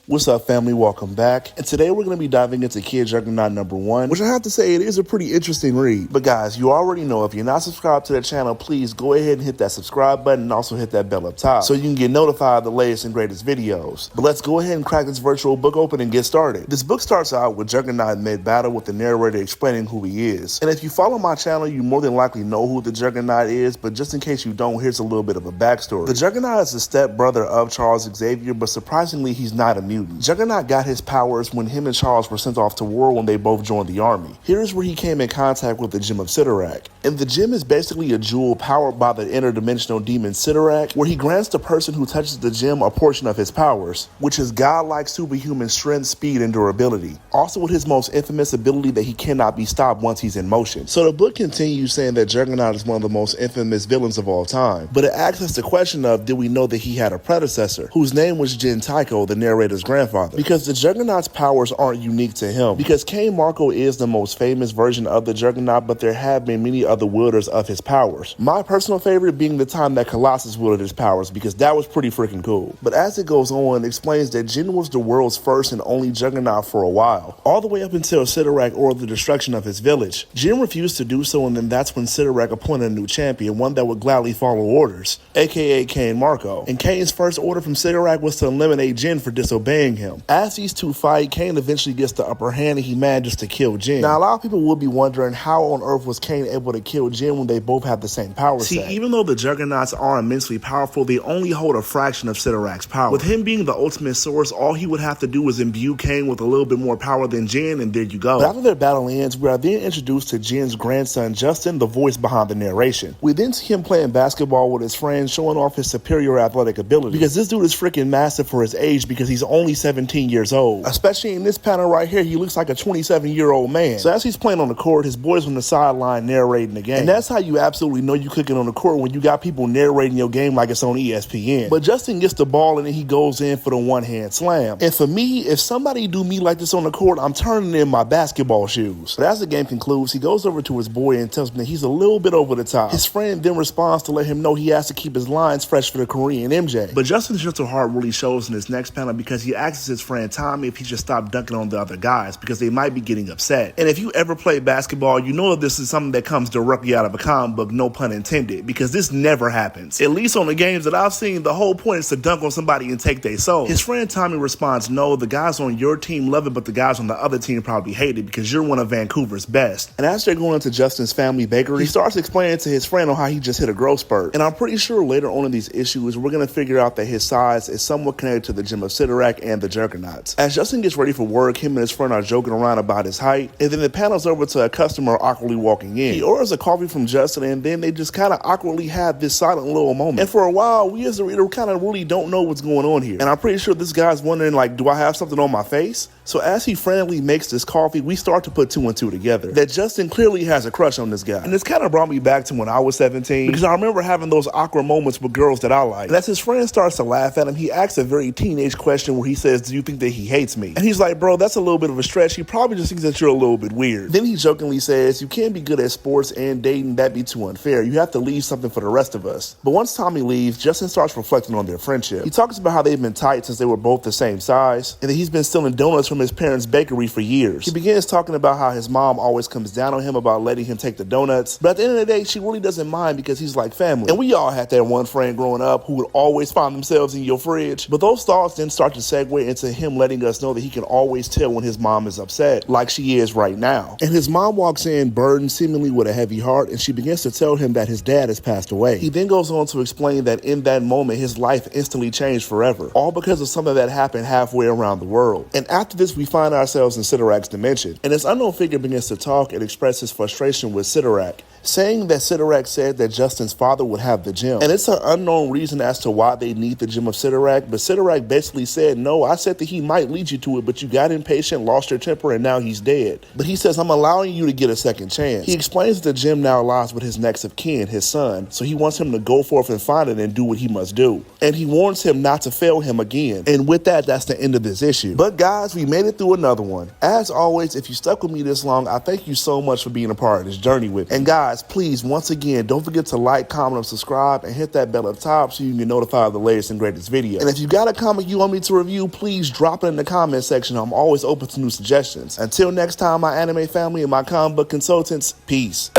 What's up, family? Welcome back. And today we're going to be diving into Kid Juggernaut #1, which I have to say it is a pretty interesting read. But guys, you already know if you're not subscribed to the channel, please go ahead and hit that subscribe button and also hit that bell up top so you can get notified of the latest and greatest videos. But let's go ahead and crack this virtual book open and get started. This book starts out with Juggernaut mid-battle with the narrator explaining who he is. And if you follow my channel, you more than likely know who the Juggernaut is, but just in case you don't, here's a little bit of a backstory. The Juggernaut is the stepbrother of Charles Xavier, but surprisingly, he's not a mutant. Juggernaut got his powers when him and Charles were sent off to war when they both joined the army. Here's where he came in contact with the Gem of Sidorak. And the gem is basically a jewel powered by the interdimensional demon Sidorak, where he grants the person who touches the gem a portion of his powers, which is godlike superhuman strength, speed, and durability. Also with his most infamous ability that he cannot be stopped once he's in motion. So the book continues saying that Juggernaut is one of the most infamous villains of all time. But it asks us the question of, did we know that he had a predecessor, whose name was Jin Tao, the narrator's grandfather? Because the Juggernaut's powers aren't unique to him. Because Cain Marko is the most famous version of the Juggernaut, but there have been many other wielders of his powers. My personal favorite being the time that Colossus wielded his powers, because that was pretty freaking cool. But as it goes on, it explains that Jin was the world's first and only Juggernaut for a while, all the way up until Sidorak ordered the destruction of his village. Jin refused to do so, and then that's when Sidorak appointed a new champion, one that would gladly follow orders, aka Cain Marko. And Cain's first order from Sidorak was to eliminate Jin for disobeying him. As these two fight, Cain eventually gets the upper hand and he manages to kill Jin. Now, a lot of people will be wondering how on earth was Cain able to kill Jin when they both have the same power set. See, even though the Juggernauts are immensely powerful, they only hold a fraction of Sidorak's power. With him being the ultimate source, all he would have to do is imbue Cain with a little bit more power than Jin, and there you go. But after their battle ends, we are then introduced to Jin's grandson, Justin, the voice behind the narration. We then see him playing basketball with his friends, showing off his superior athletic ability. Because this dude is freaking massive for his age, because he's only 17 years old. Especially in this panel right here, he looks like a 27-year-old man. So as he's playing on the court, his boys on the sideline narrating the game. And that's how you absolutely know you cooking on the court, when you got people narrating your game like it's on ESPN. But Justin gets the ball and then he goes in for the one-hand slam. And for me, if somebody do me like this on the court, I'm turning in my basketball shoes. But as the game concludes, he goes over to his boy and tells him that he's a little bit over the top. His friend then responds to let him know he has to keep his lines fresh for the Korean MJ. But Justin's gentle heart really shows in this next panel, because he asks his friend Tommy if he should stop dunking on the other guys, because they might be getting upset. And if you ever play basketball, you know that this is something that comes directly out of a comic book, no pun intended, because this never happens. At least on the games that I've seen, the whole point is to dunk on somebody and take their soul. His friend Tommy responds, no, the guys on your team love it, but the guys on the other team probably hate it because you're one of Vancouver's best. And as they're going into Justin's family bakery, he starts explaining to his friend on how he just hit a growth spurt. And I'm pretty sure later on in these issues, we're going to figure out that his size is somewhat connected to the Gem of Sidorak and the Juggernauts. As Justin gets ready for work, him and his friend are joking around about his height, and then it panels over to a customer awkwardly walking in. He orders a coffee from Justin, and then they just kind of awkwardly have this silent little moment. And for a while, we as the reader kind of really don't know what's going on here. And I'm pretty sure this guy's wondering, like, do I have something on my face? So as he frantically makes this coffee, we start to put two and two together, that Justin clearly has a crush on this guy. And this kind of brought me back to when I was 17, because I remember having those awkward moments with girls that I like. And as his friend starts to laugh at him, he asks a very teenage question where he says, do you think that he hates me? And he's like, bro, that's a little bit of a stretch. He probably just thinks that you're a little bit weird. Then he jokingly says, you can't be good at sports and dating, that'd be too unfair. You have to leave something for the rest of us. But once Tommy leaves, Justin starts reflecting on their friendship. He talks about how they've been tight since they were both the same size, and that he's been stealing donuts from his parents' bakery for years. He begins talking about how his mom always comes down on him about letting him take the donuts, but at the end of the day, she really doesn't mind because he's like family. And we all had that one friend growing up who would always find themselves in your fridge. But those thoughts then start to segue into him letting us know that he can always tell when his mom is upset, like she is right now. And his mom walks in, burdened seemingly with a heavy heart, and she begins to tell him that his dad has passed away. He then goes on to explain that in that moment, his life instantly changed forever, all because of something that happened halfway around the world. And after this, we find ourselves in Sidorak's dimension, and this unknown figure begins to talk and express his frustration with Sidorak, saying that Sidorak said that Justin's father would have the gem. And it's an unknown reason as to why they need the Gem of Sidorak, but Sidorak basically said, no, I said that he might lead you to it, but you got impatient, lost your temper, and now he's dead. But he says, I'm allowing you to get a second chance. He explains that the gem now lies with his next of kin, his son, so he wants him to go forth and find it and do what he must do. And he warns him not to fail him again. And with that, that's the end of this issue. But guys, we made it through another one. As always, if you stuck with me this long, I thank you so much for being a part of this journey with me. And guys, guys, please, once again, don't forget to like, comment, and subscribe, and hit that bell up top so you can get notified of the latest and greatest video. And if you got a comic you want me to review, please drop it in the comment section. I'm always open to new suggestions. Until next time, my anime family and my comic book consultants, peace.